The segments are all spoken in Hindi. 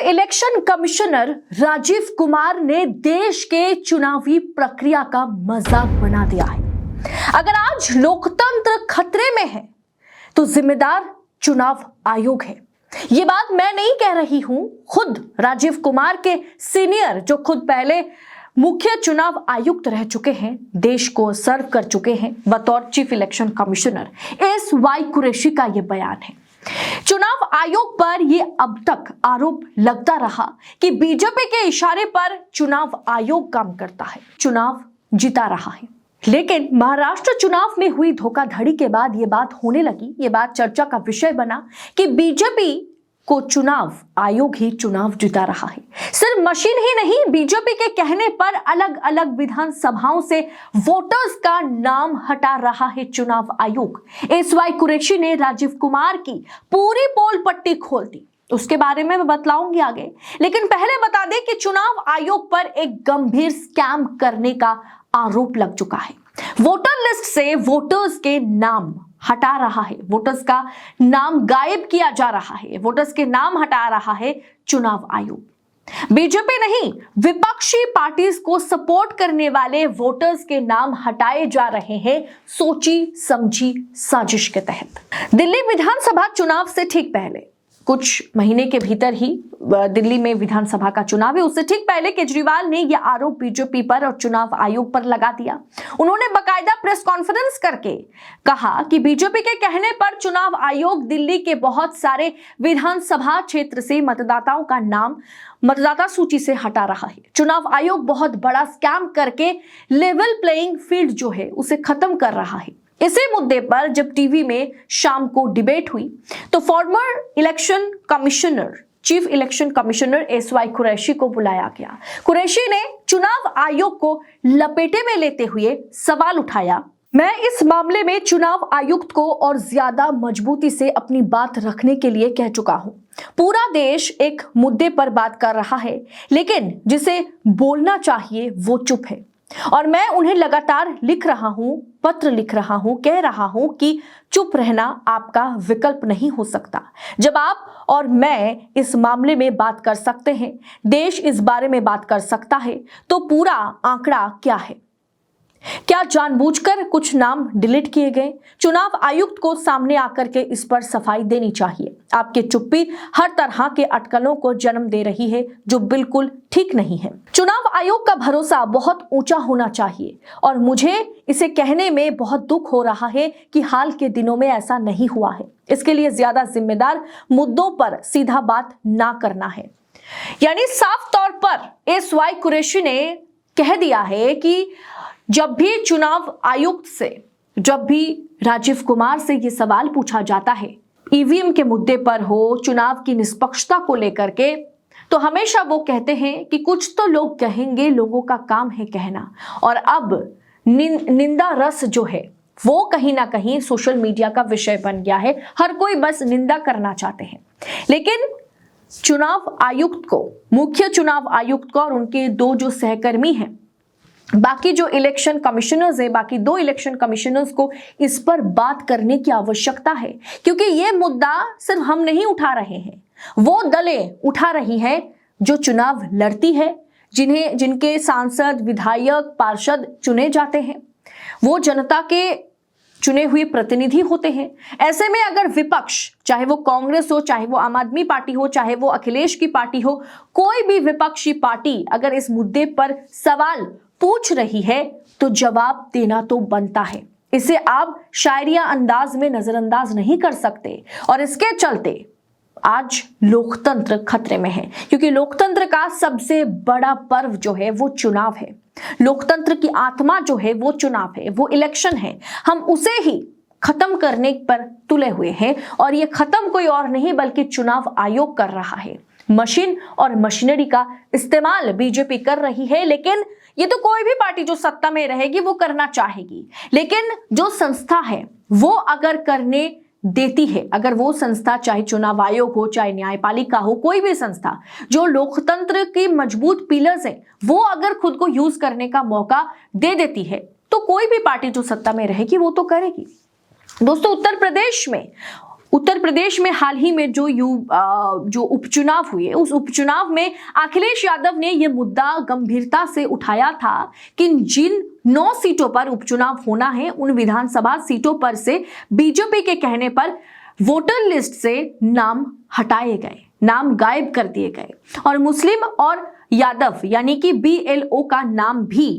इलेक्शन कमिश्नर राजीव कुमार ने देश के चुनावी प्रक्रिया का मजाक बना दिया है। अगर आज लोकतंत्र खतरे में है तो जिम्मेदार चुनाव आयोग है। ये बात मैं नहीं कह रही हूं, खुद राजीव कुमार के सीनियर जो खुद पहले मुख्य चुनाव आयुक्त रह चुके हैं, देश को सर्व कर चुके हैं बतौर chief election commissioner, S Y. Qureshi का यह बयान है। चुनाव आयोग पर यह अब तक आरोप लगता रहा कि बीजेपी के इशारे पर चुनाव आयोग काम करता है, चुनाव जीता रहा है। लेकिन महाराष्ट्र चुनाव में हुई धोखाधड़ी के बाद यह बात होने लगी, यह बात चर्चा का विषय बना कि बीजेपी को चुनाव आयोग ही चुनाव जिता रहा है। सिर्फ मशीन ही नहीं, बीजेपी के कहने पर अलग अलग विधानसभाओं से वोटर्स का नाम हटा रहा है चुनाव आयोग। एस.वाई. कुरैशी ने राजीव कुमार की पूरी पोल पट्टी खोल दी, उसके बारे में मैं बतलाऊंगी आगे। लेकिन पहले बता दें कि चुनाव आयोग पर एक गंभीर स्कैम करने का आरोप लग चुका है। वोटर लिस्ट से वोटर्स के नाम हटा रहा है, वोटर्स का नाम गायब किया जा रहा है, वोटर्स के नाम हटा रहा है चुनाव आयोग। बीजेपी नहीं, विपक्षी पार्टीज को सपोर्ट करने वाले वोटर्स के नाम हटाए जा रहे हैं सोची समझी साजिश के तहत। दिल्ली विधानसभा चुनाव से ठीक पहले, कुछ महीने के भीतर ही दिल्ली में विधानसभा का चुनाव है, उससे ठीक पहले केजरीवाल ने यह आरोप बीजेपी पर और चुनाव आयोग पर लगा दिया। उन्होंने बकायदा प्रेस कॉन्फ्रेंस करके कहा कि बीजेपी के कहने पर चुनाव आयोग दिल्ली के बहुत सारे विधानसभा क्षेत्र से मतदाताओं का नाम मतदाता सूची से हटा रहा है। चुनाव आयोग बहुत बड़ा स्कैम करके लेवल प्लेइंग फील्ड जो है उसे खत्म कर रहा है। इसी मुद्दे पर जब टीवी में शाम को डिबेट हुई तो former election commissioner, chief election commissioner S Y. Qureshi को बुलाया गया। कुरैशी ने चुनाव आयोग को लपेटे में लेते हुए सवाल उठाया, मैं इस मामले में चुनाव आयुक्त को और ज्यादा मजबूती से अपनी बात रखने के लिए कह चुका हूं। पूरा देश एक मुद्दे पर बात कर रहा है, लेकिन जिसे बोलना चाहिए वो चुप है और मैं उन्हें लगातार लिख रहा हूं, पत्र लिख रहा हूं, कह रहा हूं कि चुप रहना आपका विकल्प नहीं हो सकता। जब आप और मैं इस मामले में बात कर सकते हैं, देश इस बारे में बात कर सकता है, तो पूरा आंकड़ा क्या है? क्या जानबूझकर कुछ नाम डिलीट किए गए? चुनाव आयुक्त को सामने आकर के इस पर सफाई देनी चाहिए। आपकी चुप्पी हर तरह के अटकलों को जन्म दे रही है जो बिल्कुल ठीक नहीं है। चुनाव आयोग का भरोसा बहुत ऊंचा होना चाहिए और मुझे इसे कहने में बहुत दुख हो रहा है कि हाल के दिनों में ऐसा नहीं हुआ है। इसके लिए ज्यादा जिम्मेदार मुद्दों पर सीधा बात ना करना है। यानी साफ तौर पर एस.वाई. कुरैशी ने कह दिया है कि जब भी चुनाव आयुक्त से, जब भी राजीव कुमार से यह सवाल पूछा जाता है ईवीएम के मुद्दे पर हो, चुनाव की निष्पक्षता को लेकर के, तो हमेशा वो कहते हैं कि कुछ तो लोग कहेंगे, लोगों का काम है कहना। और अब निंदा रस जो है वो कहीं ना कहीं सोशल मीडिया का विषय बन गया है। हर कोई बस निंदा करना चाहते हैं। लेकिन चुनाव आयुक्त को, मुख्य चुनाव आयुक्त को और उनके दो जो सहकर्मी हैं, बाकी जो इलेक्शन कमिश्नर्स हैं, बाकी दो इलेक्शन कमिश्नर्स को इस पर बात करने की आवश्यकता है, क्योंकि ये मुद्दा सिर्फ हम नहीं उठा रहे हैं, वो दलें उठा रही हैं जो चुनाव लड़ती है, जिनके सांसद, विधायक, पार्षद चुने जाते हैं, वो जनता के चुने हुए प्रतिनिधि होते हैं। ऐसे में अगर विपक्ष, चाहे वो कांग्रेस हो, चाहे वो आम आदमी पार्टी हो, चाहे वो अखिलेश की पार्टी हो, कोई भी विपक्षी पार्टी अगर इस मुद्दे पर सवाल पूछ रही है तो जवाब देना तो बनता है। इसे आप शायरिया अंदाज में नजरअंदाज नहीं कर सकते। और इसके चलते आज लोकतंत्र खतरे में है, क्योंकि लोकतंत्र का सबसे बड़ा पर्व जो है वो चुनाव है। लोकतंत्र की आत्मा जो है वो चुनाव है, वो इलेक्शन है। हम उसे ही खत्म करने पर तुले हुए हैं और ये खत्म कोई और नहीं बल्कि चुनाव आयोग कर रहा है। मशीन और मशीनरी का इस्तेमाल बीजेपी कर रही है, लेकिन ये तो कोई भी पार्टी जो सत्ता में रहेगी वो करना चाहेगी। लेकिन जो संस्था है वो अगर करने देती है, अगर वो संस्था, चाहे चुनाव आयोग हो, चाहे न्यायपालिका हो, कोई भी संस्था जो लोकतंत्र की मजबूत पिलर्स है, वो अगर खुद को यूज करने का मौका दे देती है, तो कोई भी पार्टी जो सत्ता में रहेगी वो तो करेगी। दोस्तों, उत्तर प्रदेश में उत्तर प्रदेश में हाल ही में जो उपचुनाव हुए, उस उपचुनाव में अखिलेश यादव ने यह मुद्दा गंभीरता से उठाया था कि जिन 9 सीटों पर उपचुनाव होना है, उन विधानसभा सीटों पर से बीजेपी के कहने पर वोटर लिस्ट से नाम हटाए गए, नाम गायब कर दिए गए और मुस्लिम और यादव यानी कि BLO का नाम भी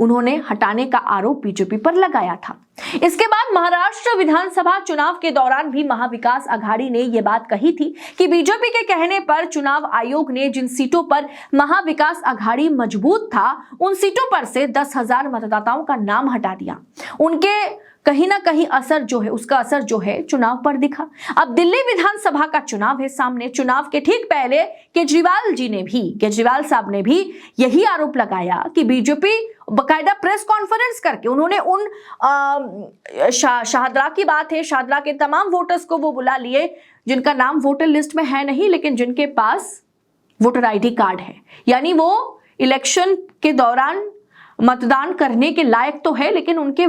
उन्होंने हटाने का आरोप बीजेपी पर लगाया था। इसके बाद महाराष्ट्र विधानसभा चुनाव के दौरान भी महाविकास आघाड़ी ने यह बात कही थी कि बीजेपी के कहने पर चुनाव आयोग ने जिन सीटों पर महाविकास आघाड़ी मजबूत था, उन सीटों पर से 10,000 मतदाताओं का नाम हटा दिया। उनके कहीं ना कहीं असर जो है, उसका असर जो है चुनाव पर दिखा। अब दिल्ली विधानसभा का चुनाव है सामने। चुनाव के ठीक पहले केजरीवाल साहब ने भी यही आरोप लगाया कि बीजेपी बाकायदा प्रेस कॉन्फ्रेंस करके उन्होंने उन शाहदरा की बात है, शाहदरा के तमाम वोटर्स को वो बुला लिए जिनका नाम वोटर लिस्ट में है नहीं, लेकिन जिनके पास वोटर ID कार्ड है, यानी वो इलेक्शन के दौरान मतदान करने के लायक तो है, लेकिन उनके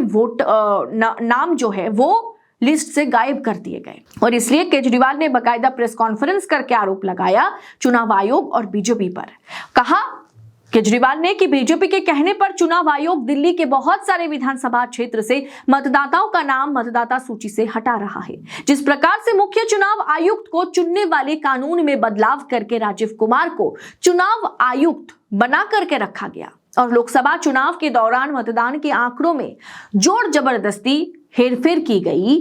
नाम जो है वो लिस्ट से गायब कर दिए गए। और इसलिए केजरीवाल ने बाकायदा प्रेस कॉन्फ्रेंस करके आरोप लगाया चुनाव आयोग और बीजेपी पर। कहा केजरीवाल ने कि बीजेपी के कहने पर चुनाव आयोग दिल्ली के बहुत सारे विधानसभा क्षेत्र से मतदाताओं का नाम मतदाता सूची से हटा रहा है। जिस प्रकार से मुख्य चुनाव आयुक्त को चुनने वाले कानून में बदलाव करके राजीव कुमार को चुनाव आयुक्त बना करके रखा गया और लोकसभा चुनाव के दौरान मतदान के आंकड़ों में जोर जबरदस्ती हेरफेर की गई,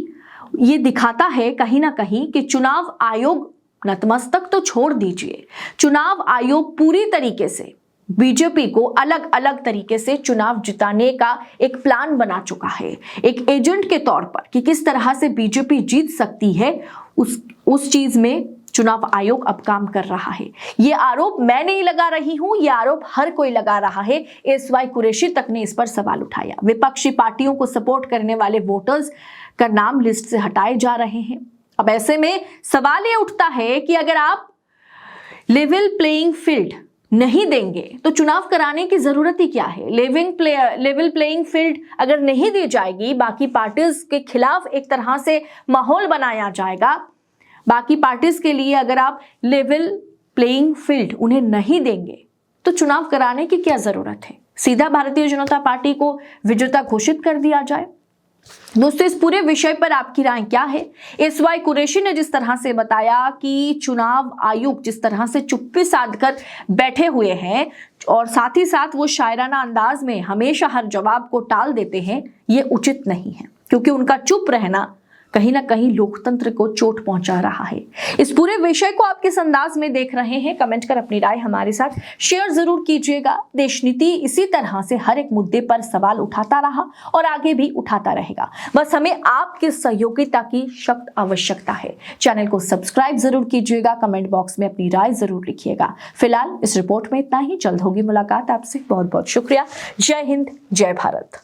ये दिखाता है कहीं ना कहीं कि चुनाव आयोग नतमस्तक तो छोड़ दीजिए, चुनाव आयोग पूरी तरीके से बीजेपी को अलग अलग तरीके से चुनाव जिताने का एक प्लान बना चुका है, एक एजेंट के तौर पर कि किस तरह से बीजेपी जीत सकती है, उस चीज में चुनाव आयोग अब काम कर रहा है। ये आरोप मैं नहीं लगा रही हूं, ये आरोप हर कोई लगा रहा है। SY कुरैशी तक ने इस पर सवाल उठाया। विपक्षी पार्टियों को सपोर्ट करने वाले वोटर्स का नाम लिस्ट से हटाए जा रहे हैं। अब ऐसे में सवाल ये उठता है कि अगर आप लेवल प्लेइंग फील्ड नहीं देंगे तो चुनाव कराने की जरूरत ही क्या है। लेवल प्लेइंग फील्ड अगर नहीं दी जाएगी, बाकी पार्टीज के खिलाफ एक तरह से माहौल बनाया जाएगा, बाकी पार्टीज के लिए अगर आप लेवल प्लेइंग फील्ड उन्हें नहीं देंगे तो चुनाव कराने की क्या जरूरत है। सीधा भारतीय जनता पार्टी को विजेता घोषित कर दिया जाए। दोस्तों, इस पूरे विषय पर आपकी राय क्या है। SY कुरैशी ने जिस तरह से बताया कि चुनाव आयोग जिस तरह से चुप्पी साध कर बैठे हुए हैं और साथ ही साथ वो शायराना अंदाज में हमेशा हर जवाब को टाल देते हैं, ये उचित नहीं है, क्योंकि उनका चुप रहना कहीं ना कहीं लोकतंत्र को चोट पहुंचा रहा है। इस पूरे विषय को आप किस अंदाज में देख रहे हैं, कमेंट कर अपनी राय हमारे साथ शेयर जरूर कीजिएगा। देश नीति इसी तरह से हर एक मुद्दे पर सवाल उठाता रहा और आगे भी उठाता रहेगा। बस हमें आपके सहयोगिता की सख्त आवश्यकता है। चैनल को सब्सक्राइब जरूर कीजिएगा, कमेंट बॉक्स में अपनी राय जरूर लिखिएगा। फिलहाल इस रिपोर्ट में इतना ही। जल्द होगी मुलाकात आपसे। बहुत बहुत शुक्रिया। जय हिंद, जय भारत।